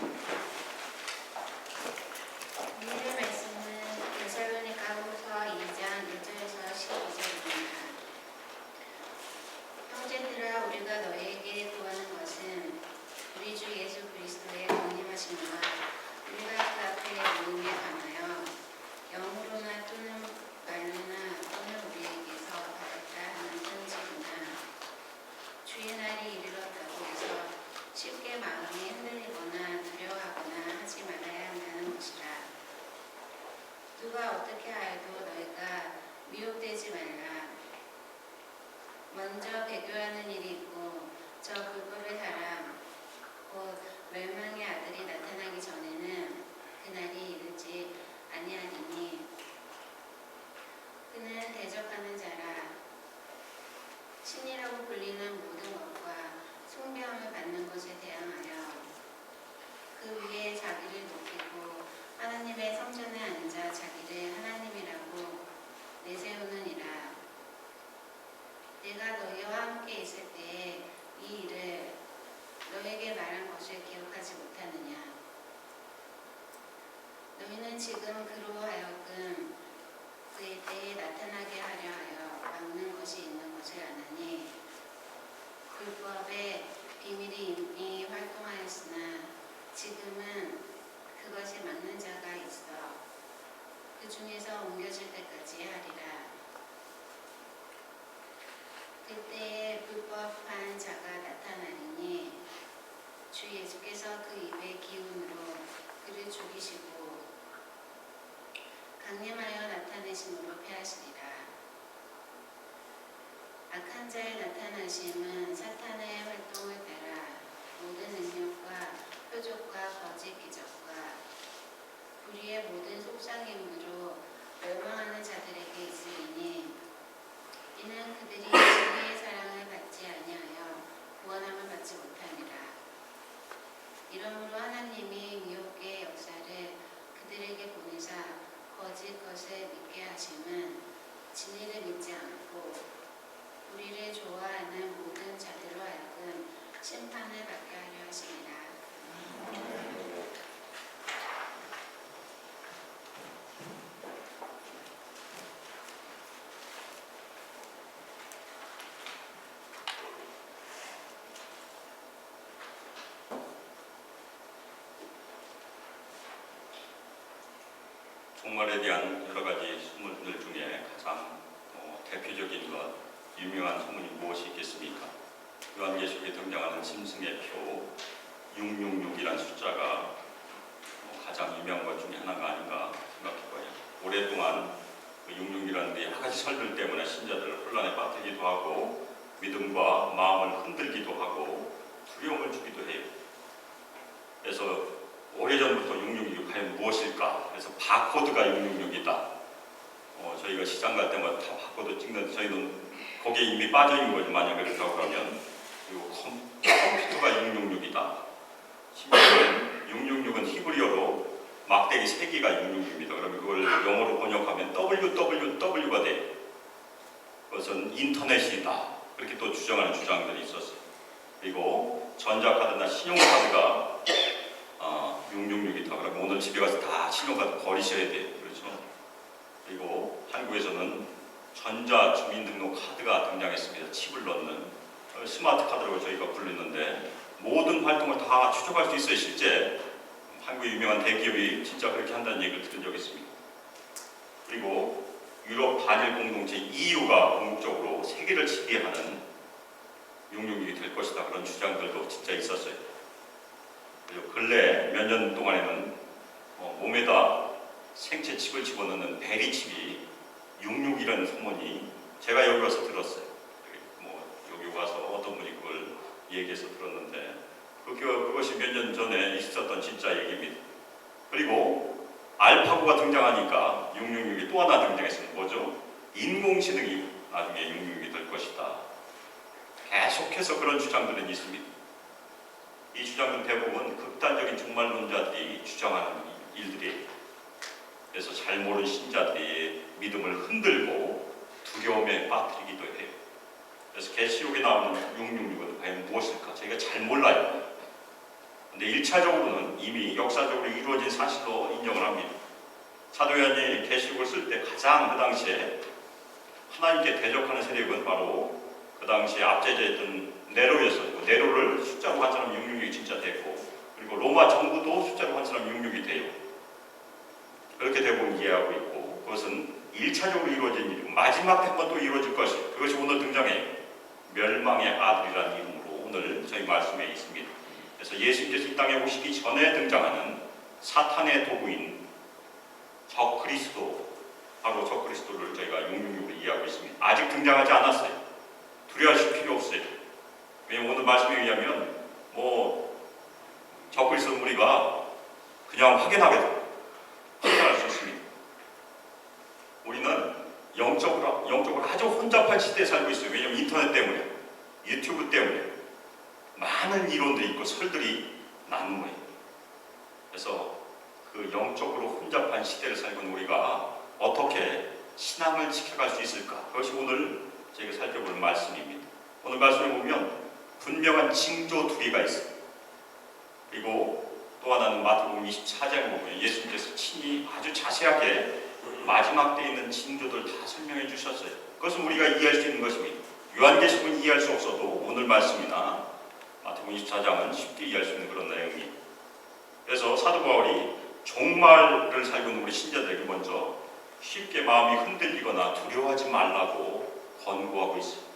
오늘의 말씀은 데살로니가후서 2장 1절에서 12절입니다. 형제들아, 우리가 너희에게 구하는 것은 우리 주 예수 그리스도의 권임하심과 우리가 그 앞에 모임에 관하여 영으로나 또는 말로나 또는 우리에게서 받았다 하는 편지구나. 주의 날이 이르렀다고 해서 쉽게 마음이 흔들리거나 두려워하거나 하지 말아야 한다는 것이라. 누가 어떻게 하여도 너희가 미혹되지 말라. 먼저 배교하는 일이 있고 저 불법의 사람 곧 멸망의 아들이 나타나기 전에는 그날이 이르지 아니하리니 그는 대적하는 자라. 신이라고 불리는 모든 것과 숭배함을 받는 것에 대항하여 그 위에 자기를 높이고 하나님의 성전에 앉아 자기를 하나님이라고 내세우느니라. 내가 너희와 함께 있을 때에 이 일을 너에게 말한 것을 기억하지 못하느냐. 너희는 지금 그로 하여금 그의 때에 나타나게 하려 하여 막는 것이 있는 것을 아나니 불법의 비밀이 이미 활동하였으나 지금은 그것을 막는 자가 있어 그 중에서 옮겨질 때까지 하리라. 그때에 불법한 자가 나타나리니 주 예수께서 그 입의 기운으로 그를 죽이시고 강림하여 나타내심으로 패하시리라. 악한 자의 나타나심은 사탄의 활동을 따라 모든 능력과 표적과 거짓 기적과 불의의 모든 속삭임으로 멸망하는 자들에게 있으리니 이는 그들이 진리의 사랑을 받지 아니하여 구원함을 받지 못함이라. 이러므로 하나님이 미혹의 역사를 그들에게 보내사 거짓 것을 믿게 하심은 진리를 믿지 않고 우리를 좋아하는 모든 자들로 하여금 심판을 받게 하려 하심이라. 종말에 대한 여러 가지 소문들 중에 가장 대표적인 것, 유명한 소문이 무엇이 있겠습니까? 요한계시록에 등장하는 짐승의 표 666이라는 숫자가 가장 유명한 것 중에 하나가 아닌가 생각해봐요. 오랫동안 그 666이라는 여러 가지 설들 때문에 신자들을 혼란에 빠뜨리기도 하고 믿음과 마음을 흔들기도 하고 두려움을 주기도 해요. 그래서 오래전부터 666이 과연 무엇일까? 그래서 바코드가 666이다. 저희가 시장 갈 때마다 다 바코드 찍는데 저희는 거기에 이미 빠져있는 거죠. 만약에 그렇다고 그러면. 그리고 컴퓨터가 666이다. 666은 히브리어로 막대기 3개가 666입니다. 그러면 그걸 영어로 번역하면 WWW가 돼요. 그것은 인터넷이다. 그렇게 또 주장하는 주장들이 있었어요. 그리고 전자카드나 신용카드가 666이다. 그러면 오늘 집에 가서 다 신용카드 버리셔야 돼요. 그렇죠? 그리고 한국에서는 전자주민등록카드가 등장했습니다. 칩을 넣는 스마트 카드라고 저희가 부르는데 모든 활동을 다 추적할 수 있어요. 실제 한국의 유명한 대기업이 진짜 그렇게 한다는 얘기를 들은 적이 있습니다. 그리고 유럽 단일 공동체 EU가 궁극적으로 세계를 지배하는 666이 될 것이다. 그런 주장들도 진짜 있었어요. 그리고 근래 몇 년 동안에는 몸에다 생체 칩을 집어넣는 베리 칩이 666이라는 소문이 제가 여기 와서 들었어요. 여기 와서 어떤 분이 그걸 얘기해서 들었는데 그것이 몇 년 전에 있었던 진짜 얘기입니다. 그리고 알파고가 등장하니까 666이 또 하나 등장했습니다. 뭐죠? 인공지능이 나중에 666이 될 것이다. 계속해서 그런 주장들은 있습니다. 이 주장은 대부분 극단적인 종말론자들이 주장하는 일들이에요. 그래서 잘 모르는 신자들이 믿음을 흔들고 두려움에 빠뜨리기도 해요. 그래서 계시록에 나오는 666은 과연 무엇일까? 저희가 잘 몰라요. 근데 1차적으로는 이미 역사적으로 이루어진 사실로 인정을 합니다. 사도 요한이 계시록을 쓸 때 가장 그 당시에 하나님께 대적하는 세력은 바로 그 당시에 압제자였던 네로였었고, 네로를 숫자로 한 사람 666이 진짜 됐고, 그리고 로마 정부도 숫자로 한 사람 666이 돼요. 그렇게 대부분 이해하고 있고, 그것은 1차적으로 이루어진 일이고 마지막 한 번 또 이루어질 것이, 그것이 오늘 등장해요. 멸망의 아들이라는 이름으로 오늘 저희 말씀에 있습니다. 그래서 예수님께서 이 땅에 오시기 전에 등장하는 사탄의 도구인 적그리스도, 바로 적그리스도를 저희가 666으로 이해하고 있습니다. 아직 등장하지 않았어요. 두려워하실 필요 없어요. 왜냐하면 오늘 말씀에 의하면 적그리스도는 우리가 그냥 확인할 수 있습니다. 우리는 영적으로 아주 혼잡한 시대에 살고 있어요. 왜냐하면 인터넷 때문에, 유튜브 때문에 많은 이론들이 있고 설들이 나는 거예요. 그래서 그 영적으로 혼잡한 시대를 살고 있는 우리가 어떻게 신앙을 지켜갈 수 있을까? 그것이 오늘 저희가 살펴볼 말씀입니다. 오늘 말씀에 보면 분명한 징조 두 개가 있어요. 그리고 또 하나는 마태복음 24장에 보면 예수님께서 친히 아주 자세하게 마지막 때에 있는 징조들 다 설명해 주셨어요. 그것은 우리가 이해할 수 있는 것입니다. 요한계시록은 이해할 수 없어도 오늘 말씀이나 마태복음 24장은 쉽게 이해할 수 있는 그런 내용입니다. 그래서 사도 바울이 종말을 살고 있는 우리 신자들에게 먼저 쉽게 마음이 흔들리거나 두려워하지 말라고 권고하고 있어요.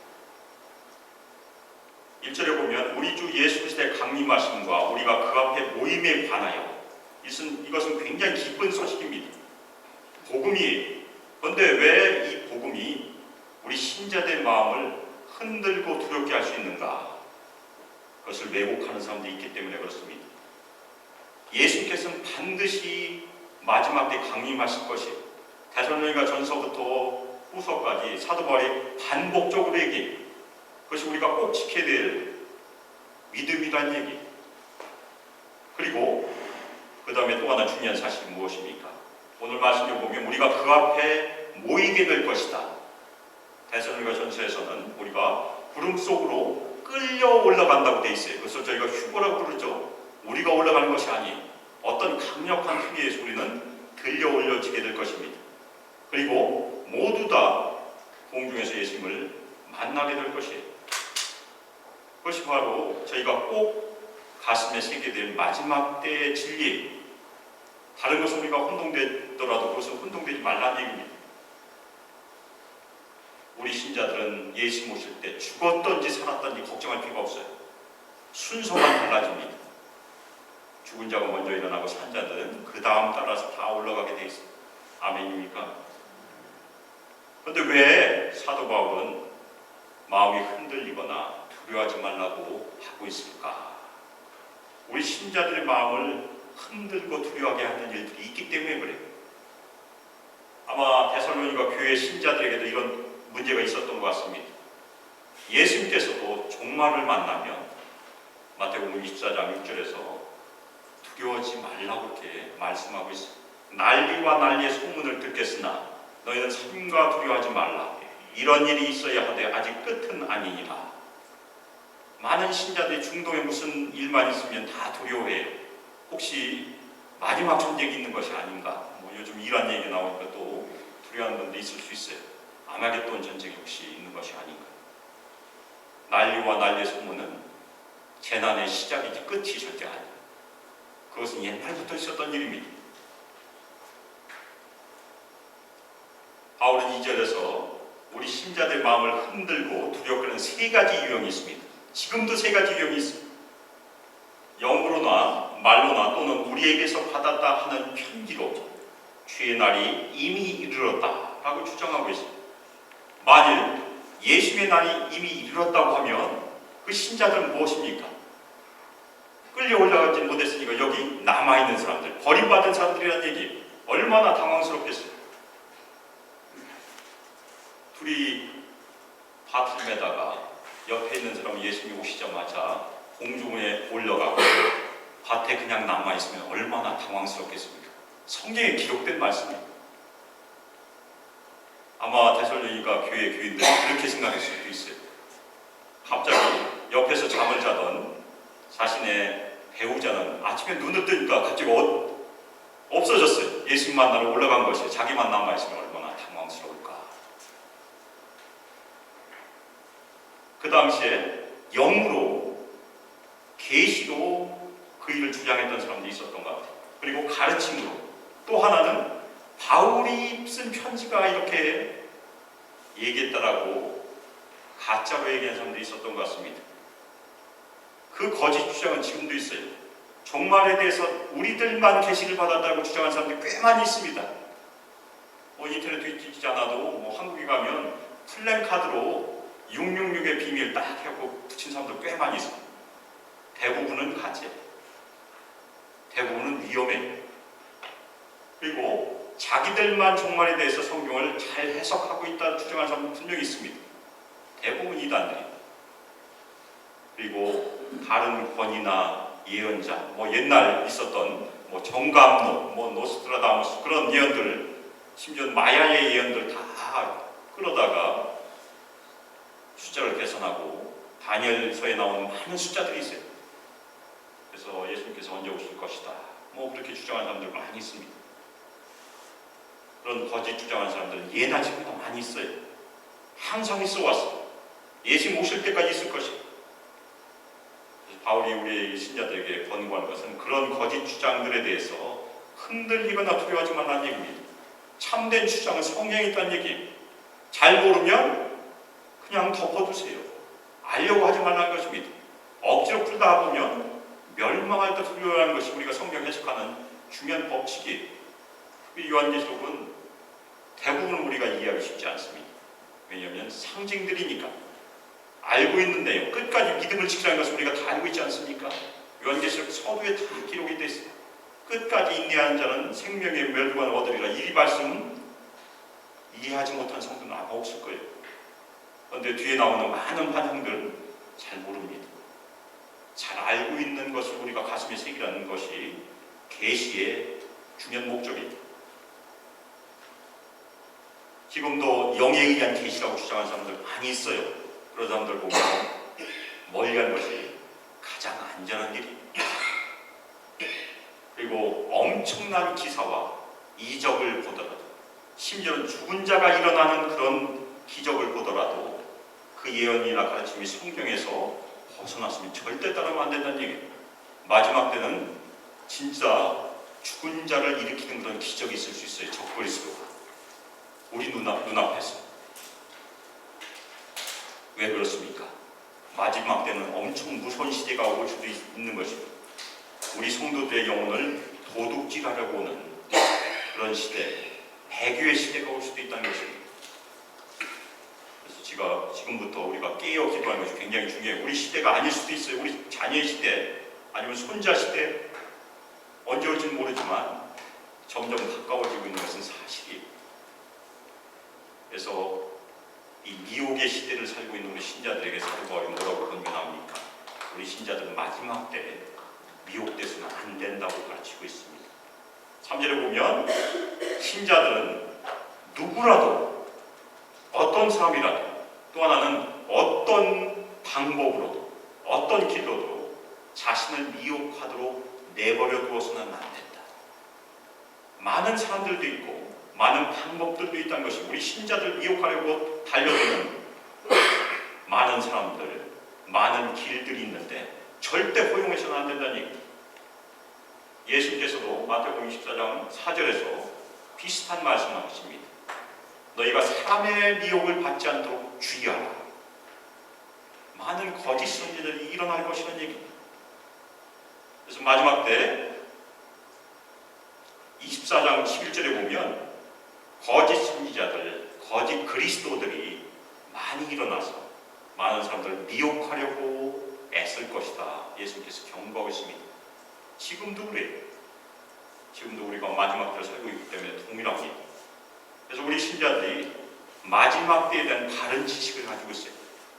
1절에 보면 우리 주 예수 그리스도의 강림하심과 우리가 그 앞에 모임에 관하여, 이것은 굉장히 기쁜 소식입니다. 복음이에요. 그런데 왜 이 복음이 우리 신자들의 마음을 흔들고 두렵게 할 수 있는가? 그것을 왜곡하는 사람들이 있기 때문에 그렇습니다. 예수님께서는 반드시 마지막 때 강림하실 것이에요. 데살로니가 전서부터 후서까지 사도 바울이 반복적으로 얘기해요. 그것이 우리가 꼭 지켜야 될 믿음이라는 얘기. 그리고 그 다음에 또 하나 중요한 사실이 무엇입니까? 오늘 말씀을 보면 우리가 그 앞에 모이게 될 것이다. 데살로니가 전서에서는 우리가 구름 속으로 끌려 올라간다고 돼 있어요. 그래서 저희가 휴거라고 부르죠. 우리가 올라가는 것이 아니에요. 어떤 강력한 힘에서 우리는 들려 올려지게 될 것입니다. 그리고 모두 다 공중에서 예수님을 만나게 될 것이에요. 그것이 바로 저희가 꼭 가슴에 새게 될 마지막 때의 진리예요. 다른 것은 우리가 혼동되더라도 그것은 혼동되지 말라는 얘기입니다. 우리 신자들은 예수 모실 때 죽었던지 살았던지 걱정할 필요가 없어요. 순서만 달라집니다. 죽은 자가 먼저 일어나고 산 자들은 그 다음 따라서 다 올라가게 돼 있어요. 아멘입니까? 그런데 왜 사도 바울은 마음이 흔들리거나 두려워하지 말라고 하고 있을까? 우리 신자들의 마음을 흔들고 두려워하게 하는 일들이 있기 때문에 그래요. 아마 데살로니가 교회 신자들에게도 이런 문제가 있었던 것 같습니다. 예수님께서도 종말을 만나면 마태복음 24장 6절에서 두려워하지 말라고 이렇게 말씀하고 있어요. 난리와 난리의 소문을 듣겠으나 너희는 삼가 두려워하지 말라. 이런 일이 있어야 하되 아직 끝은 아니니라. 많은 신자들이 중동에 무슨 일만 있으면 다 두려워해요. 혹시 마지막 전쟁이 있는 것이 아닌가? 요즘 이란 얘기 나오니까 또 두려워하는 분도 있을 수 있어요. 아마겟돈 전쟁이 혹시 있는 것이 아닌가? 난리와 난리의 소문은 재난의 시작이지 끝이 절대 아니에요. 그것은 옛날부터 있었던 일입니다. 바울은 2절에서 우리 신자들의 마음을 흔들고 두렵게 하는 세 가지 유형이 있습니다. 지금도 세 가지 유형이 있습니다. 영으로나 말로나 또는 우리에게서 받았다 하는 편지로 주의 날이 이미 이르렀다 라고 주장하고 있습니다. 만일 예수의 날이 이미 이르렀다고 하면 그 신자들은 무엇입니까? 끌려 올라가지 못했으니까 여기 남아있는 사람들, 버림받은 사람들이라는 얘기, 얼마나 당황스럽겠어요. 둘이 밭을 매다가 옆에 있는 사람은 예수님이 오시자마자 공중에 올라가고 밭에 그냥 남아있으면 얼마나 당황스럽겠습니까? 성경에 기록된 말씀입니다. 아마 데살로니가 교회 교인들이 그렇게 생각했을 수도 있어요. 갑자기 옆에서 잠을 자던 자신의 배우자는 아침에 눈을 뜨니까 갑자기 없어졌어요. 예수님 만나러 올라간 것이 자기만 남아있으면 얼마나 당황스러울까. 그 당시에 영으로 계시로 그 일을 주장했던 사람들이 있었던 것 같아요. 그리고 가르침으로, 또 하나는 바울이 쓴 편지가 이렇게 얘기했다라고 가짜로 얘기한 사람들이 있었던 것 같습니다. 그 거짓 주장은 지금도 있어요. 종말에 대해서 우리들만 계시를 받았다고 주장하는 사람들이 꽤 많이 있습니다. 인터넷 뒤지지 않아도 한국에 가면 플랜카드로 666의 비밀 딱 하고 붙인 사람들 꽤 많이 있어요. 대부분은 가짜, 대부분은 위험해요. 그리고 자기들만 종말에 대해서 성경을 잘 해석하고 있다고 주장하는 사람은 분명히 있습니다. 대부분 이단들이. 그리고 다른 권위나 예언자, 옛날 있었던 정감록, 노스트라다무스 그런 예언들, 심지어 마야의 예언들 다 끌어다가 숫자를 계산하고 다니엘서에 나오는 많은 숫자들이 있어요. 그래서 예수님께서 언제 오실 것이다, 그렇게 주장하는 사람들 많이 있습니다. 그런 거짓 주장하는 사람들은 예나 지금도 많이 있어요. 항상 있어 왔어요. 예수님 오실 때까지 있을 것이에요. 바울이 우리 신자들에게 권고하는 것은 그런 거짓 주장들에 대해서 흔들리거나 두려워하지 말라는 얘기입니다. 참된 주장은 성령이 있다는 얘기예요. 잘 모르면 그냥 덮어두세요. 알려고 하지 말라는 것입니다. 억지로 풀다 보면 멸망할 때 두려워하는 것이 우리가 성경 해석하는 중요한 법칙이에요. 요한계시록은 대부분 우리가 이해하기 쉽지 않습니다. 왜냐하면 상징들이니까. 알고 있는 내용, 끝까지 믿음을 지키라는 것을 우리가 다 알고 있지 않습니까? 요한계시록 서두에 다 기록이 되어 있어요. 끝까지 인내하는 자는 생명의 멸류관을 얻으리라. 이 말씀 이해하지 못한 성도는 아마 없을 거예요. 그런데 뒤에 나오는 많은 환상들 잘 모릅니다. 잘 알고 있는 것을 우리가 가슴에 새기라는 것이 계시의 중요한 목적입니다. 지금도 영에 의한 계시라고 주장하는 사람들 많이 있어요. 그런 사람들 보면 멀리 간 것이 가장 안전한 일입니다. 그리고 엄청난 기사와 이적을 보더라도, 심지어는 죽은 자가 일어나는 그런 기적을 보더라도 그 예언이나 가르침이 성경에서 벗어났으면 절대 따르면 안 된다는 얘기예요. 마지막 때는 진짜 죽은 자를 일으키는 그런 기적이 있을 수 있어요. 적그리스도가 우리 눈앞에서. 왜 그렇습니까? 마지막 때는 엄청 무서운 시대가 올 수도 있는 것입니다. 우리 성도들의 영혼을 도둑질하려고 오는 그런 시대, 배교의 시대가 올 수도 있다는 것입니다. 그래서 지금부터 우리가 깨어 기도하는 것이 굉장히 중요해요. 우리 시대가 아닐 수도 있어요. 우리 자녀의 시대, 아니면 손자 시대, 언제 올지는 모르지만 점점 가까워지고 있는 것은 사실이에요. 그래서 이 미혹의 시대를 살고 있는 우리 신자들에게 사도 바울이 뭐라고 권면합니까? 우리 신자들은 마지막 때 미혹돼서는 안 된다고 가르치고 있습니다. 3절에 보면 신자들은 누구라도, 어떤 사람이라도, 또 하나는 어떤 방법으로도, 어떤 길로도 자신을 미혹하도록 내버려 두어서는 안 된다. 많은 사람들도 있고 많은 방법들도 있다는 것이, 우리 신자들 미혹하려고 달려드는 많은 사람들, 많은 길들이 있는데 절대 허용해서는 안 된다는 얘기입니다. 예수님께서도 마태복음 24장 4절에서 비슷한 말씀을 하십니다. 너희가 사람의 미혹을 받지 않도록 주의하라. 많은 거짓 선지자들이 일어날 것이라는 얘기입니다. 그래서 마지막 때 24장 11절에 보면 거짓 선지자들, 거짓 그리스도들이 많이 일어나서 많은 사람들을 미혹하려고 애쓸 것이다. 예수님께서 경고하고 있습니다. 지금도 그래요. 지금도 우리가 마지막 때를 살고 있기 때문에 동일합니다. 그래서 우리 신자들이 마지막 때에 대한 바른 지식을 가지고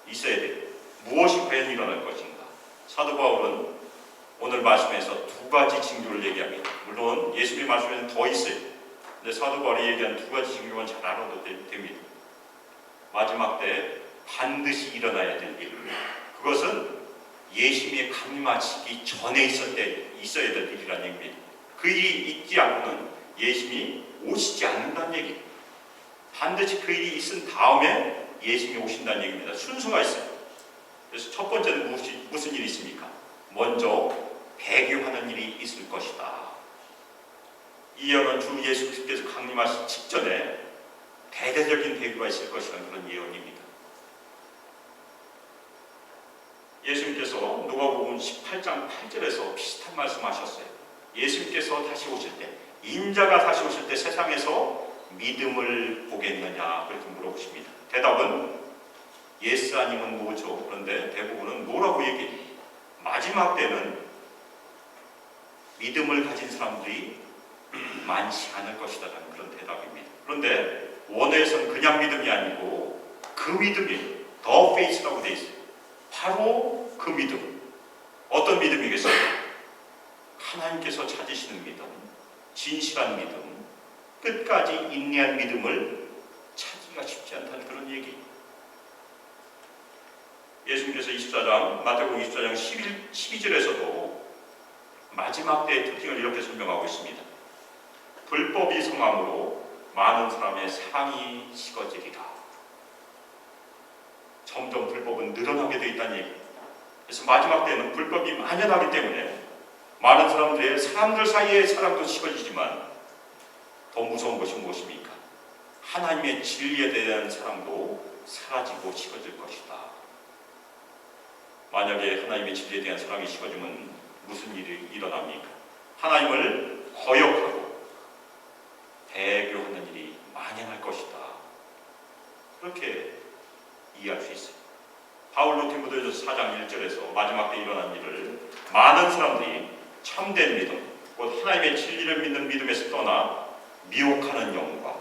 있어야 돼요. 무엇이 과연 일어날 것인가. 사도 바울은 오늘 말씀에서 두 가지 징조를 얘기합니다. 물론 예수님의 말씀에는 더 있어요. 근데 사도 바울이 얘기한 두 가지 징조만 잘 알아도 됩니다. 마지막 때 반드시 일어나야 될 일, 그것은 예수님이 강림하시기 전에 있어야 될 일이라는 얘기입니다. 그 일이 있지 않고는 예수님이 오시지 않는다는 얘기입니다. 반드시 그 일이 있은 다음에 예수님이 오신다는 얘기입니다. 순서가 있어요. 그래서 첫 번째는 무슨 일이 있습니까? 먼저 배교하는 일이 있을 것이다. 이 예언은 주 예수께서 강림하시기 직전에 대대적인 배교가 있을 것이라는 그런 예언입니다. 예수님께서 누가복음 18장 8절에서 비슷한 말씀하셨어요. 예수님께서 다시 오실 때, 인자가 다시 오실 때 세상에서 믿음을 보겠느냐 그렇게 물어보십니다. 대답은 예스 아니면 노죠. 그런데 대부분은 노라고 얘기해요. 마지막 때는 믿음을 가진 사람들이 많지 않을 것이다라는 그런 대답입니다. 그런데 원어에서는 그냥 믿음이 아니고 그 믿음이 the faith라고 되어 있어요. 바로 그 믿음. 어떤 믿음이겠어요? 하나님께서 찾으시는 믿음, 진실한 믿음, 끝까지 인내한 믿음을 찾기가 쉽지 않다는 그런 얘기. 예수님께서 24장, 마태복음 24장 12절에서도 마지막 때의 특징을 이렇게 설명하고 있습니다. 불법이 성함으로 많은 사람의 사랑이 식어지리라. 점점 불법은 늘어나게 되어 있다는 얘기입니다. 그래서 마지막 때는 불법이 만연하기 때문에 많은 사람들 사이의 사랑도 식어지지만 더 무서운 것이 무엇입니까? 하나님의 진리에 대한 사랑도 사라지고 식어질 것이다. 만약에 하나님의 진리에 대한 사랑이 식어지면 무슨 일이 일어납니까? 하나님을 거역하고 배교하는 일이 만연할 것이다. 그렇게 이해할 수 있어요. 바울도 디모데후서 4장 1절에서 마지막 때 일어난 일을 많은 사람들이 참된 믿음, 곧 하나님의 진리를 믿는 믿음에서 떠나 미혹하는 영과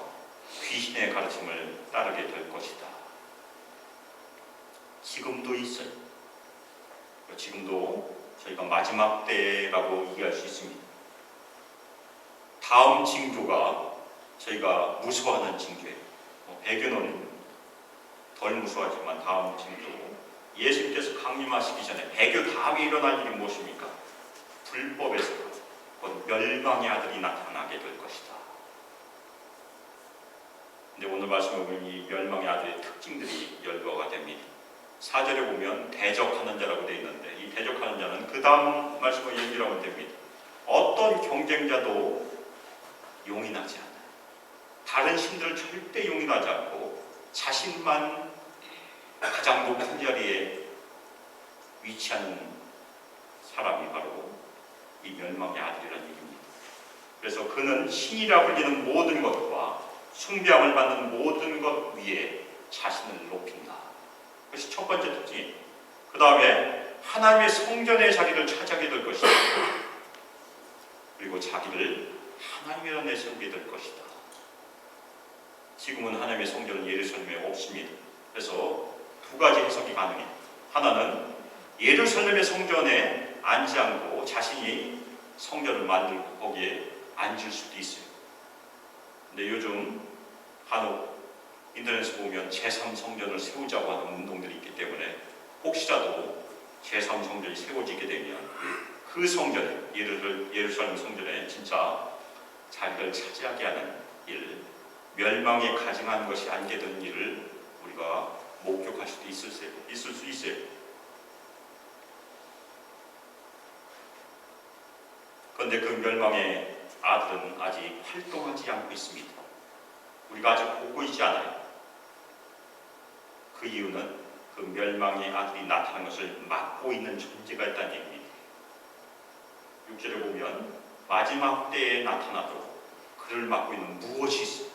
귀신의 가르침을 따르게 될 것이다. 지금도 있어요. 지금도 저희가 마지막 때라고 이해할 수 있습니다. 다음 징조가 저희가 무서워하는 징조예요. 배교는 덜 무서워하지만 다음 징조, 예수님께서 강림하시기 전에 배교 다음에 일어날 일이 무엇입니까? 불법에서 곧 멸망의 아들이 나타나게 될 것이다. 근데 오늘 말씀에 보면 이 멸망의 아들의 특징들이 열거가 됩니다. 4절에 보면 대적하는 자라고 되어 있는데 이 대적하는 자는 그 다음 말씀을 얘기하면 됩니다. 어떤 경쟁자도 용인하지 않아요. 다른 신들을 절대 용인하지 않고 자신만 가장 높은 자리에 위치하는 사람이 바로 이 멸망의 아들이라는 얘기입니다. 그래서 그는 신이라 불리는 모든 것과 숭배함을 받는 모든 것 위에 자신을 높인다. 그것이 첫 번째 특징이에요. 그 다음에 하나님의 성전의 자리를 차지하게 될 것이다. 그리고 자기를 하나님이라 내세우게 될 것이다. 지금은 하나님의 성전은 예루살렘에 없습니다. 그래서 두 가지 해석이 가능해요. 하나는 예루살렘의 성전에 앉지 않고 자신이 성전을 만들고 거기에 앉을 수도 있어요. 근데 요즘 간혹 인터넷에 보면 제3성전을 세우자고 하는 운동들이 있기 때문에 혹시라도 제3성전이 세워지게 되면 그 성전에, 예루살렘 성전에 진짜 자기를 차지하게 하는 일, 멸망에 가증한 것이 아니게 되는 일을 우리가 목격할 수도 있을 수 있어요. 그런데 그 멸망의 아들은 아직 활동하지 않고 있습니다. 우리가 아직 보고 있지 않아요. 그 이유는 그 멸망의 아들이 나타난 것을 막고 있는 존재가 있다는 얘기입니다. 6절에 보면 마지막 때에 나타나도 그를 막고 있는 무엇이 있어요.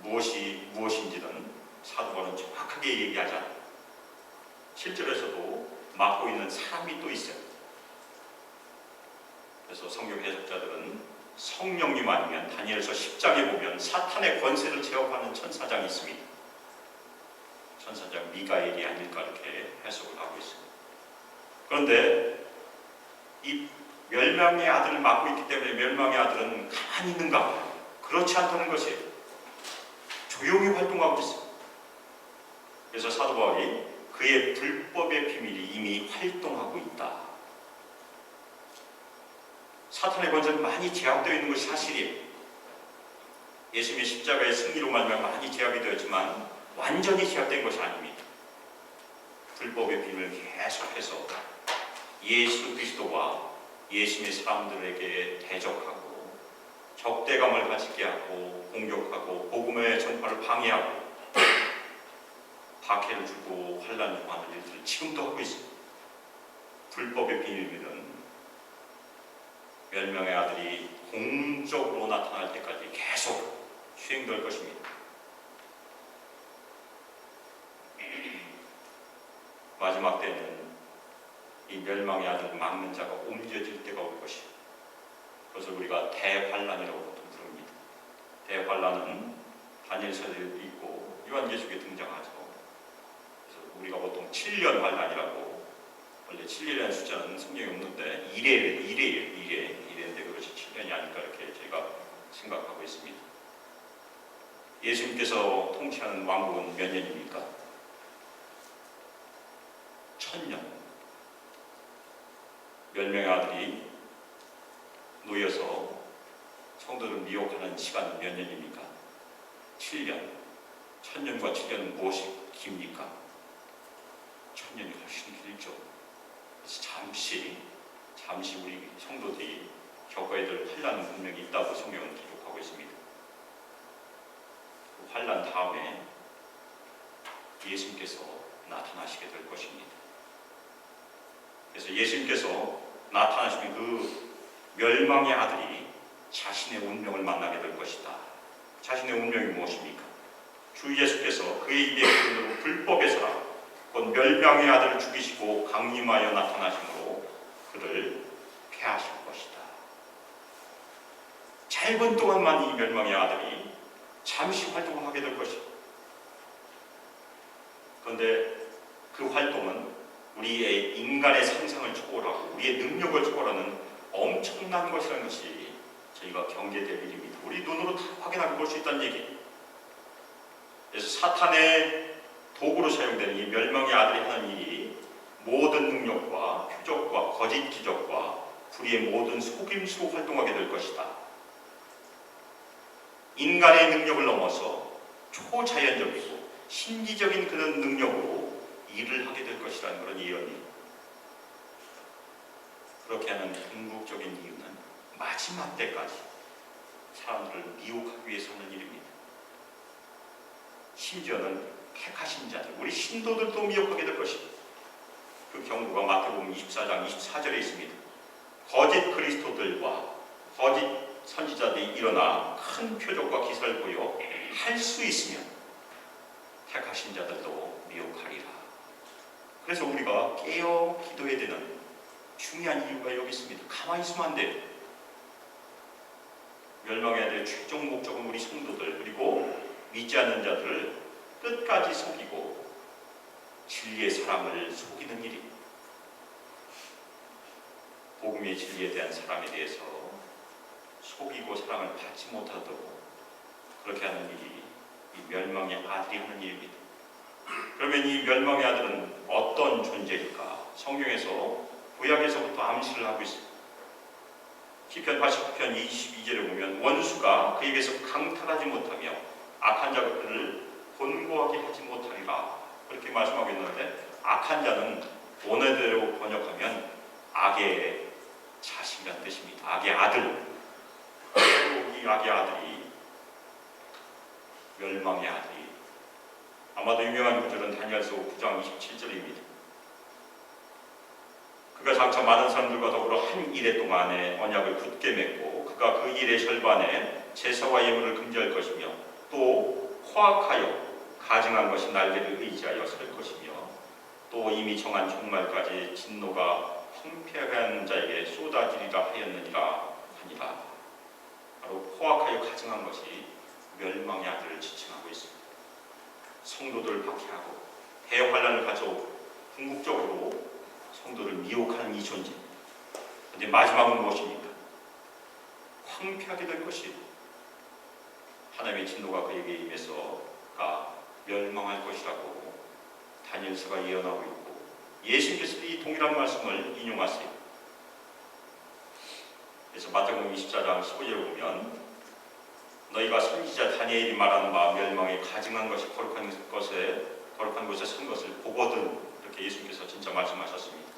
무엇인지는 사도바울은 정확하게 얘기하지 않아요. 7절에서도 막고 있는 사람이 또 있어요. 그래서 성경 해석자들은 성령님 아니면 다니엘서 10장에 보면 사탄의 권세를 제압하는 천사장이 있습니다. 천사장 미가엘이 아닐까 이렇게 해석을 하고 있습니다. 그런데 이 멸망의 아들을 맡고 있기 때문에 멸망의 아들은 가만히 있는가? 그렇지 않다는 것이에요. 조용히 활동하고 있어요. 그래서 사도 바울이 그의 불법의 비밀이 이미 활동하고 있다. 사탄의 권세는 많이 제압되어 있는 것이 사실이에요. 예수님의 십자가의 승리로 말미암아 많이 제압이 되었지만 완전히 제압된 것이 아닙니다. 불법의 비밀을 계속해서 예수 그리스도와 예수님의 사람들에게 대적하고 적대감을 가지게 하고 공격하고 복음의 전파를 방해하고 박해를 주고 환난 중하는 일들을 지금도 하고 있습니다. 불법의 비밀은 멸망의 아들이 공적으로 나타날 때까지 계속 수행될 것입니다. 마지막 때는 이 멸망의 아들을 막는 자가 옮겨질 때가 올 것이에요. 그것을 우리가 대환란이라고 보통 부릅니다. 대환란은 다니엘서에도 있고 요한계시록에 등장하죠. 그래서 우리가 보통 7년 환란이라고, 원래 7년이라는 숫자는 성경에 없는데 1회인데 그것이 7년이 아닐까 이렇게 저희가 생각하고 있습니다. 예수님께서 통치하는 왕국은 몇 년입니까? 1000년. 멸망의 아들이 놓여서 성도를 미혹하는 시간은 몇 년입니까? 7년. 1000년과 7년은 무엇이 깁니까? 1000년이 훨씬 길죠. 그래서 잠시 우리 성도들이 겪어야 될 환란은 분명히 있다고 성경은 기록하고 있습니다. 그 환란 다음에 예수님께서 나타나시게 될 것입니다. 그래서 예수님께서 나타나시는 그 멸망의 아들이 자신의 운명을 만나게 될 것이다. 자신의 운명이 무엇입니까? 주 예수께서 그의 입에 흐르는 불법의 사람, 곧 멸망의 아들을 죽이시고 강림하여 나타나심으로 그를 패하실 것이다. 짧은 동안만 이 멸망의 아들이 잠시 활동을 하게 될 것이다. 그런데 그 활동은 우리의 인간의 상상을 초월하고 우리의 능력을 초월하는 엄청난 것이라는 것이 저희가 경계될 일입니다. 우리 눈으로 다 확인하고 볼 수 있다는 얘기. 그래서 사탄의 도구로 사용되는 이 멸망의 아들이 하는 일이 모든 능력과 표적과 거짓 기적과 불의의 모든 속임수로 활동하게 될 것이다. 인간의 능력을 넘어서 초자연적이고 신기적인 그런 능력으로 일을 하게 될 것이라는 그런 예언이. 그렇게 하는 궁극적인 이유는 마지막 때까지 사람들을 미혹하기 위해서 하는 일입니다. 심지어는 택하신 자들, 우리 신도들도 미혹하게 될 것입니다. 그 경고가 마태복음 24장 24절에 있습니다. 거짓 그리스도들과 거짓 선지자들이 일어나 큰 표적과 기사를 보여 할 수 있으면 택하신 자들도 미혹하리라. 그래서 우리가 깨어 기도해야 되는 중요한 이유가 여기 있습니다. 가만히 있으면 안 돼요. 멸망해야 될 최종 목적은 우리 성도들, 그리고 믿지 않는 자들을 끝까지 속이고 진리의 사람을 속이는 일입니다. 복음의 진리에 대한 사람에 대해서 속이고 사랑을 받지 못하도록 그렇게 하는 일이 이 멸망의 아들이 하는 일입니다. 그러면 이 멸망의 아들은 어떤 존재일까? 성경에서 구약에서부터 암시를 하고 있습니다. 시편 89편 22절에 보면 원수가 그에게서 강탈하지 못하며 악한 자가 그를 곤고하게 하지 못하리라, 그렇게 말씀하고 있는데, 악한 자는 원어대로 번역하면 악의 자식이라는 뜻입니다. 악의 아들. 그리고 이 악의 아들이 멸망의 아들이, 아마도 유명한 구절은 다니엘서 9장 27절입니다. 그가 장차 많은 사람들과 더불어 한 일해 동안에 언약을 굳게 맺고 그가 그 일의 절반에 제사와 예물을 금지할 것이며 또 포악하여 가증한 것이 날개를 의지하여 설 것이며 또 이미 정한 종말까지 진노가 황폐하게 하는 자에게 쏟아지리라 하였느니라 하니라. 바로 포악하여 가증한 것이 멸망의 아들을 지칭하고 있습니다. 성도들을 박해하고 대환란을 가져오고 궁극적으로 성도를 미혹하는 이 존재. 그런데 마지막은 무엇입니까? 황폐하게 될 것이에요. 하나님의 진노가 그에게 임해서가 멸망할 것이라고 다니엘서가 예언하고 있고 예수님께서도 이 동일한 말씀을 인용하세요. 그래서 마태복음 24장 15절에 보면 너희가 선지자 다니엘이 말하는 바 멸망에 가증한 것이 거룩한 곳에 선 것을 보거든, 이렇게 예수님께서 진짜 말씀하셨습니다.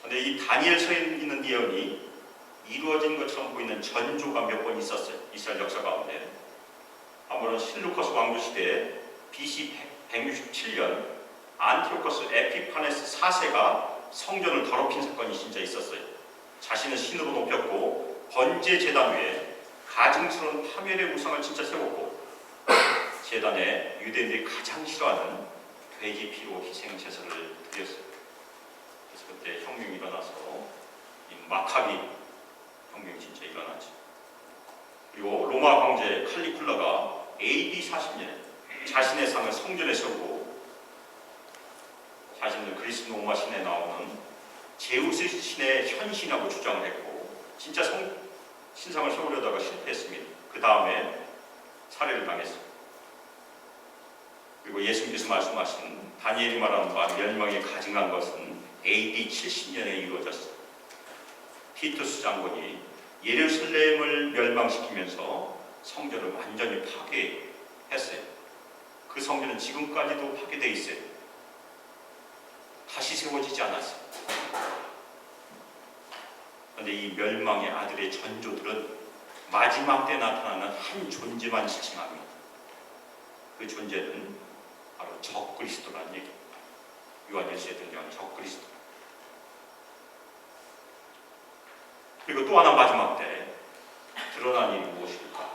그런데 이 다니엘서에 있는 예언이 이루어진 것처럼 보이는 전조가 몇 번 있었어요. 이스라엘 역사 가운데. 아무런 실루커스 왕조 시대에 BC 167년 안티오코스 에피파네스 4세가 성전을 더럽힌 사건이 진짜 있었어요. 자신을 신으로 높였고 번제 제단 위에 가증스러운 파멸의 우상을 진짜 세웠고 제단에 유대인들이 가장 싫어하는 돼지 피로 희생 제사를 드렸어요. 그래서 그때 혁명이 일어나서 이 마카비 혁명이 진짜 일어나죠. 그리고 로마 황제 칼리굴라가 AD 40년에 자신의 상을 성전에 세우고 자신을 그리스 로마 신에 나오는 제우스 신의 현신하고 주장을 했고 진짜 신상을 세우려다가 실패했습니다. 그 다음에 살해를 당했습니다. 그리고 예수님께서 말씀하신 다니엘이 말하는 바 멸망에 가증한 것은 AD 70년에 이루어졌습니다. 티투스 장군이 예루살렘을 멸망시키면서 성전을 완전히 파괴했어요. 그 성전은 지금까지도 파괴되어 있어요. 다시 세워지지 않았어요. 그런데 이 멸망의 아들의 전조들은 마지막 때 나타나는 한 존재만 지칭합니다. 그 존재는 바로 적그리스도라는 얘기입니다. 요한일서에 등장하는 적그리스도. 그리고 또 하나 마지막 때 드러난 일이 무엇일까?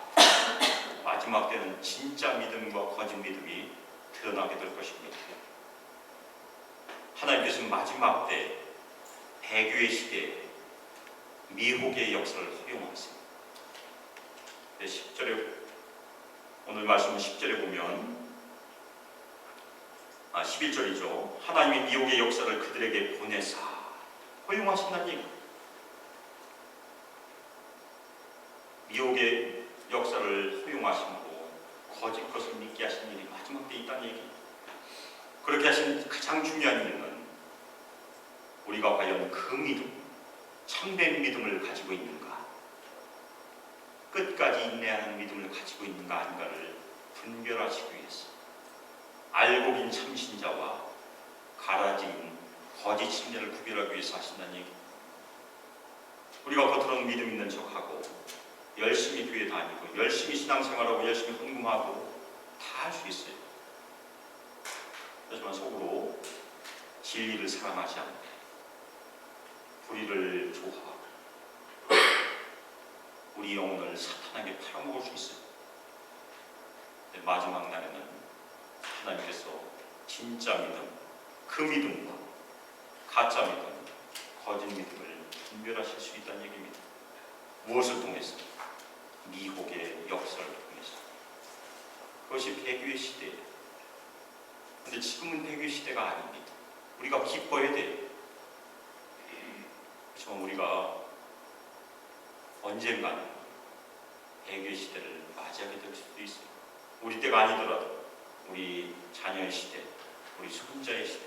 마지막 때는 진짜 믿음과 거짓 믿음이 드러나게 될 것입니다. 하나님께서는 마지막 때 배교의 시대에 미혹의 역사를 허용하세요. 10절에 오늘 말씀 10절에 보면 11절이죠. 하나님이 미혹의 역사를 그들에게 보내사 허용하신다는 얘기. 미혹의 역사를 허용하심으로 거짓 것을 믿게 하신 일이 마지막 때 있다는 얘기. 그렇게 하신 가장 중요한 이유는 우리가 과연 그 믿음, 참된 믿음을 가지고 있는가, 끝까지 인내하는 믿음을 가지고 있는가 아닌가를 분별하시기 위해서 알고 긴 참신자와 가라진 거짓 신자를 구별하기 위해서 하신다는 얘기. 우리가 겉으로는 믿음 있는 척하고 열심히 교회 다니고 열심히 신앙생활하고 열심히 헌금하고 다 할 수 있어요. 하지만 속으로 진리를 사랑하지 않고 불의를 좋아하고 우리 영혼을 사탄에게 팔아먹을 수 있어요. 근데 마지막 날에는 하나님께서 진짜 믿음, 그 믿음과 가짜 믿음, 거짓 믿음을 분별하실 수 있다는 얘기입니다. 무엇을 통해서? 미혹의 역사를 통해서. 그것이 배교의 시대예요. 근데 지금은 배교의 시대가 아닙니다. 우리가 기뻐해야 돼요. 그렇지만 우리가 언젠가는 배교의 시대를 맞이하게 될 수도 있어요. 우리 때가 아니더라도 우리 자녀의 시대, 우리 손자의 시대.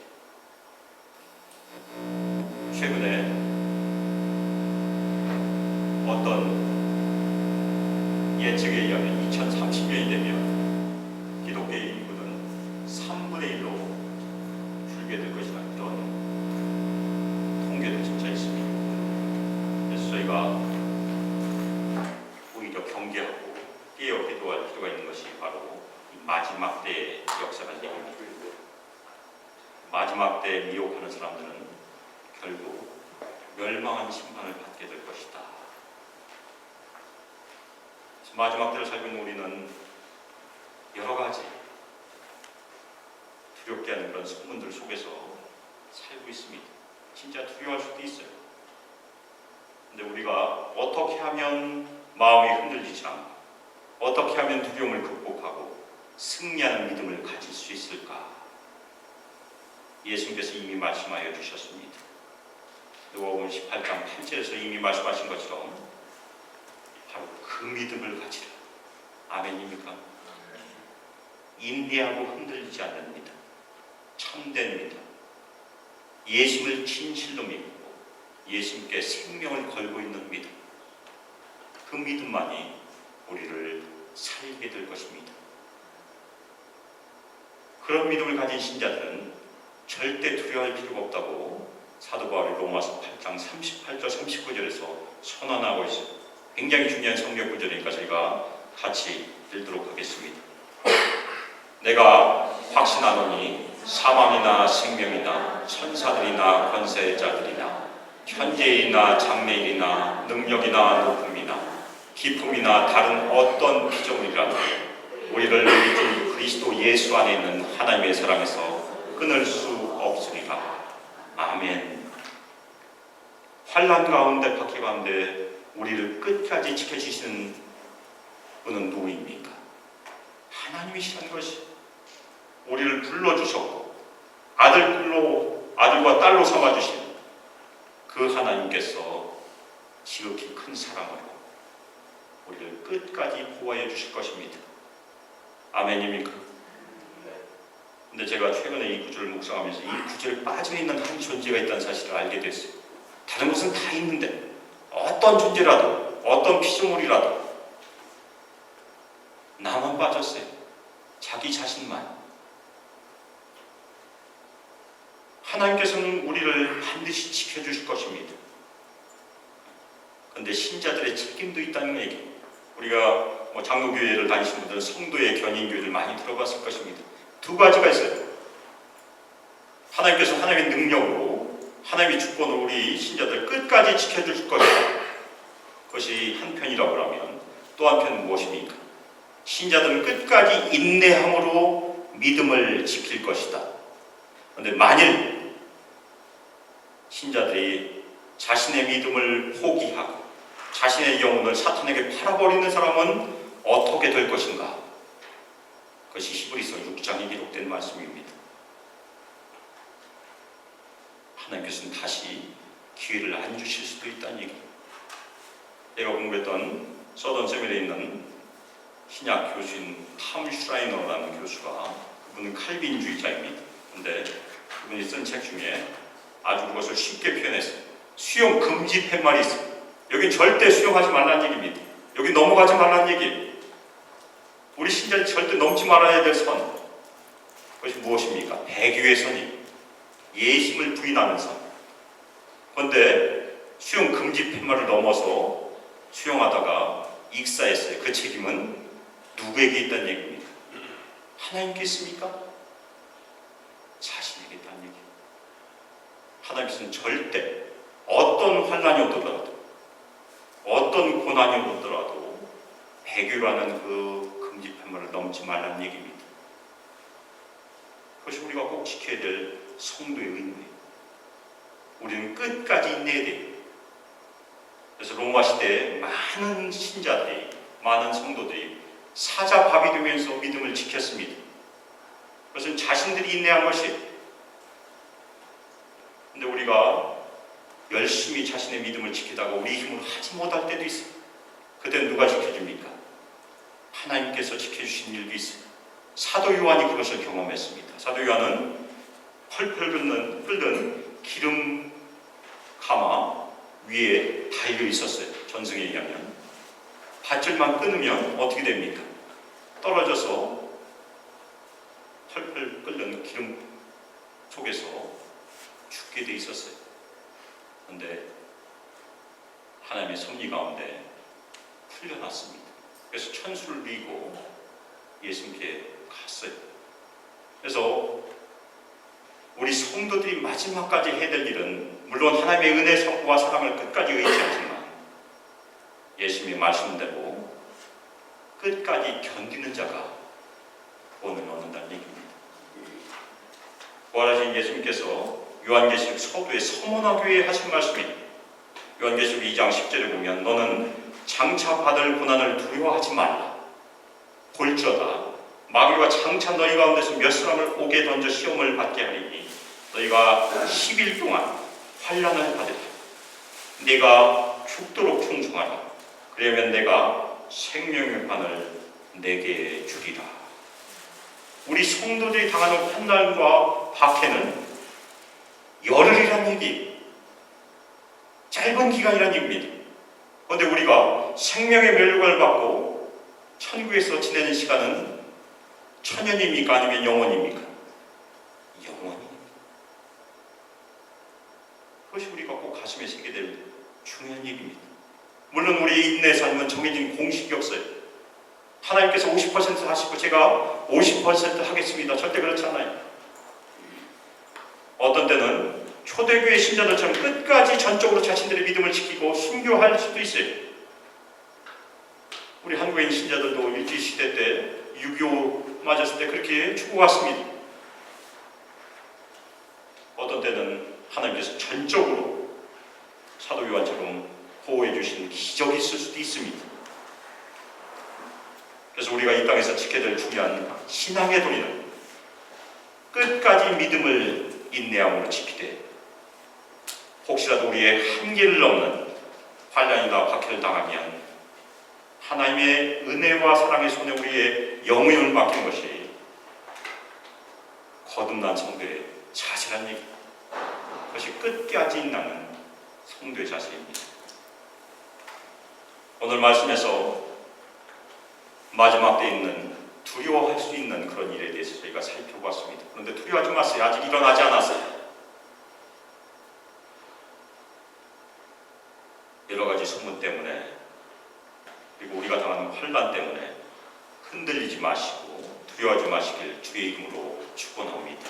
최근에 어떤 예측에 의하면 2030년이 되면 기독교의 인구는 3분의 1로 줄게 될 것이라는 그런 통계도 진짜 있습니다. 그래서 저희가 오히려 경계하고 깨어 기도할 필요가 있는 것이 바로 이 마지막 때의 역사라는 얘기입니다. 마지막 때에 미혹하는 사람들은 결국 멸망한 심판을 받게 될 것이다. 마지막 때를 살고 있는 우리는 여러 가지 두렵게 하는 그런 소문들 속에서 살고 있습니다. 진짜 두려워할 수도 있어요. 근데 우리가 어떻게 하면 마음이 흔들리지 않고 어떻게 하면 두려움을 극복하고 승리하는 믿음을 가질 수 있을까? 예수님께서 이미 말씀하여 주셨습니다. 누가복음 18장 8절에서 이미 말씀하신 것처럼 바로 그 믿음을 가지라. 아멘입니까? 인내하고 흔들리지 않는 믿음, 참된 믿음, 예수를 진실로 믿고 예수님께 생명을 걸고 있는 믿음, 그 믿음만이 우리를 살게 될 것입니다. 그런 믿음을 가진 신자들은 절대 두려워할 필요가 없다고 사도 바울이 로마서 8장 38절 39절에서 선언하고 있어요. 굉장히 중요한 성경 구절이니까 저희가 같이 읽도록 하겠습니다. 내가 확신하노니 사망이나 생명이나 천사들이나 권세자들이나 현재이나 장래일이나 능력이나 높음이나 기품이나 다른 어떤 피조물이라도 우리를 우리 주 그리스도 예수 안에 있는 하나님의 사랑에서 끊을 수 없으리라. 아멘. 환난 가운데 박해 가운데 우리를 끝까지 지켜주시는 분은 누구입니까? 하나님이시라는 것이. 우리를 불러주셨고 아들과 딸로 삼아주신 그 하나님께서 지극히 큰 사랑으로 우리를 끝까지 보호해 주실 것입니다. 아멘입니까? 근데 제가 최근에 이 구절을 묵상하면서 이 구절에 빠져있는 한 존재가 있다는 사실을 알게 됐어요. 다른 것은 다 있는데 어떤 존재라도 어떤 피조물이라도 나만 빠졌어요. 자기 자신만. 하나님께서는 우리를 반드시 지켜주실 것입니다. 그런데 신자들의 책임도 있다는 얘기. 우리가 장로교회를 다니신 분들은 성도의 견인교회를 많이 들어봤을 것입니다. 두 가지가 있어요. 하나님께서 하나님의 능력으로 하나님의 주권으로 우리 신자들 끝까지 지켜줄 것이다. 그것이 한편이라고 하면 또 한편은 무엇입니까? 신자들은 끝까지 인내함으로 믿음을 지킬 것이다. 그런데 만일 신자들이 자신의 믿음을 포기하고 자신의 영혼을 사탄에게 팔아버리는 사람은 어떻게 될 것인가? 그것이 히브리서 6장에 기록된 말씀입니다. 하나님께서는 다시 기회를 안 주실 수도 있다는 얘기. 제가 공부했던 서던세밀에 있는 신약 교수인 탐 슈라이너라는 교수가, 그분은 칼빈주의자입니다. 그런데 그분이 쓴 책 중에 아주 그것을 쉽게 표현했어요. 수용 금지 팻말이 있어요. 여기 절대 수용하지 말라는 얘기입니다. 여기 넘어가지 말라는 얘기예요. 우리 신자는 절대 넘지 말아야 될 선. 그것이 무엇입니까? 배교의 선이. 예심을 부인하는 선. 그런데 수용 금지 팻말을 넘어서 수용하다가 익사했어요. 그 책임은 누구에게 있다는 얘기입니까? 하나님께 있습니까? 자신에게 있다는 얘기예요. 하나님께서는 절대 어떤 환난이 오더라도 어떤 고난이 오더라도 배교라는 그 금지 팻말을 넘지 말라는 얘기입니다. 그것이 우리가 꼭 지켜야 될 성도의 의무예요. 우리는 끝까지 인내해야 돼요. 그래서 로마 시대에 많은 신자들이, 많은 성도들이 사자밥이 되면서 믿음을 지켰습니다. 그것은 자신들이 인내한 것이에요. 근데 우리가 열심히 자신의 믿음을 지키다가 우리 힘으로 하지 못할 때도 있어요. 그때는 누가 지켜줍니까? 하나님께서 지켜주신 일도 있어요. 사도 요한이 그것을 경험했습니다. 사도 요한은 펄펄 끓는 기름 가마 위에 달려 있었어요. 전승에 의하면 밧줄만 끊으면 어떻게 됩니까? 떨어져서 펄펄 끓는 기름 속에서 죽게 돼 있었어요. 그런데 하나님의 섭리 가운데 풀려났습니다. 그래서 천수를 이고 예수님께 갔어요. 그래서 우리 성도들이 마지막까지 해야 될 일은 물론 하나님의 은혜, 선과 사랑을 끝까지 의지하지만 예수님의 말씀대로 끝까지 견디는 자가 본을 얻는다는 얘기입니다. 부활하신 예수님께서 요한계시록 서두에 서머나 교회에 하신 말씀이, 요한계시록 2장 10절에 보면 너는 장차 받을 고난을 두려워하지 말라. 볼지어다 마귀가 장차 너희 가운데서 몇 사람을 옥에 던져 시험을 받게 하리니 너희가 10일 동안 환난을 받으리라. 네가 죽도록 충성하라. 그러면 내가 생명의 판을 내게 주리라. 우리 성도들이 당하는 환난과 박해는 열흘이란 얘기, 짧은 기간이란 얘기입니다. 그런데 우리가 생명의 멸류관을 받고 천국에서 지내는 시간은 천년입니까? 아니면 영원입니까? 영원입니다. 그것이 우리가 꼭 가슴에 새게 될 중요한 얘기입니다. 물론 우리의 인내 삶은 정해진 공식이 없어요. 하나님께서 50% 하시고 제가 50% 하겠습니다. 절대 그렇지 않아요. 어떤 때는 초대교회 신자들처럼 끝까지 전적으로 자신들의 믿음을 지키고 순교할 수도 있어요. 우리 한국인 신자들도 일제시대 때 6.25 맞았을 때 그렇게 죽어갔습니다. 어떤 때는 하나님께서 전적으로 사도 요한처럼 보호해 주신 기적이 있을 수도 있습니다. 그래서 우리가 이 땅에서 지켜야 될 중요한 신앙의 도리는 끝까지 믿음을 인내함으로 지키되 혹시라도 우리의 한계를 넘는 환난이나 박해를 당하면 하나님의 은혜와 사랑의 손에 우리의 영혼을 맡기는 것이 거듭난 성도의 자세란 얘기, 그것이 끝까지 인내하는 성도의 자세입니다. 오늘 말씀에서 마지막 때에 있는 두려워할 수 있는 그런 일에 대해서 저희가 살펴봤습니다. 그런데 두려워하지 마세요. 아직 일어나지 않았어요. 여러 가지 소문 때문에 그리고 우리가 당하는 환난 때문에 흔들리지 마시고 두려워하지 마시길 주의 이름으로 축원합니다.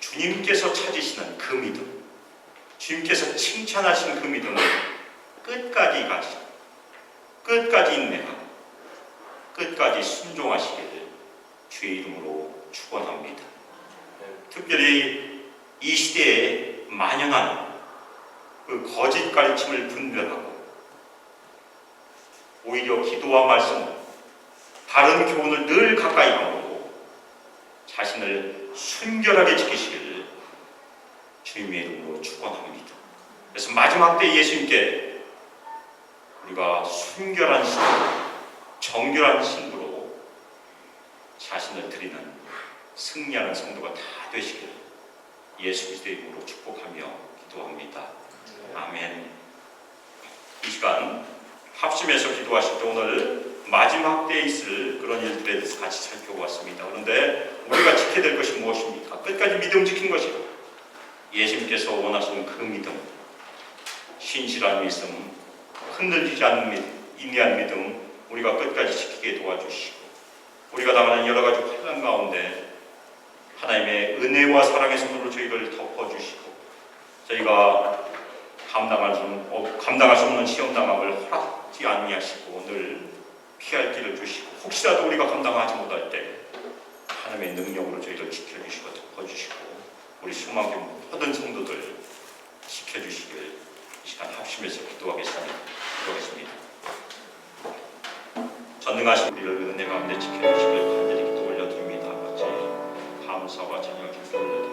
주님께서 찾으시는 그 믿음, 주님께서 칭찬하신 그 믿음을 끝까지 가시고 끝까지 인내하고 끝까지 순종하시기를 주의 이름으로 축원합니다. 특별히 이 시대에 만연한 그 거짓 가르침을 분별하고 오히려 기도와 말씀, 바른 교훈을 늘 가까이 하고 자신을 순결하게 지키시기를 주님의 이름으로 축원합니다. 그래서 마지막 때 예수님께 우리가 순결한 신, 정결한 신부로 자신을 드리는 승리하는 성도가 다 되시기를 예수 그리스도의 이름으로 축복하며 기도합니다. 아멘. 이 시간 합심해서 기도하실 때 오늘 마지막 때에 있을 그런 일들에 대해서 같이 살펴보았습니다. 그런데 우리가 지켜야 될 것이 무엇입니까? 끝까지 믿음 지킨 것이고 예수님께서 원하시는 그 믿음, 신실한 믿음, 흔들리지 않는 믿음, 인내한 믿음 우리가 끝까지 지키게 도와주시고 우리가 당하는 여러 가지 환난 가운데 하나님의 은혜와 사랑의 손으로 저희를 덮어주시고 저희가 감당할 수 없는 시험당함을 허락지 아니하시고 늘 피할 길을 주시고 혹시라도 우리가 감당하지 못할 때 하나님의 능력으로 저희를 지켜주시고 덮어주시고 우리 수많은 모든 성도들 지켜주시길 이 시간 합심해서 기도하겠습니다. 전능하신 우리를 은혜 가운데 지켜주시길 간절히 기도 올려드립니다. 아버지 감사와 찬양 기도 올려드립니다.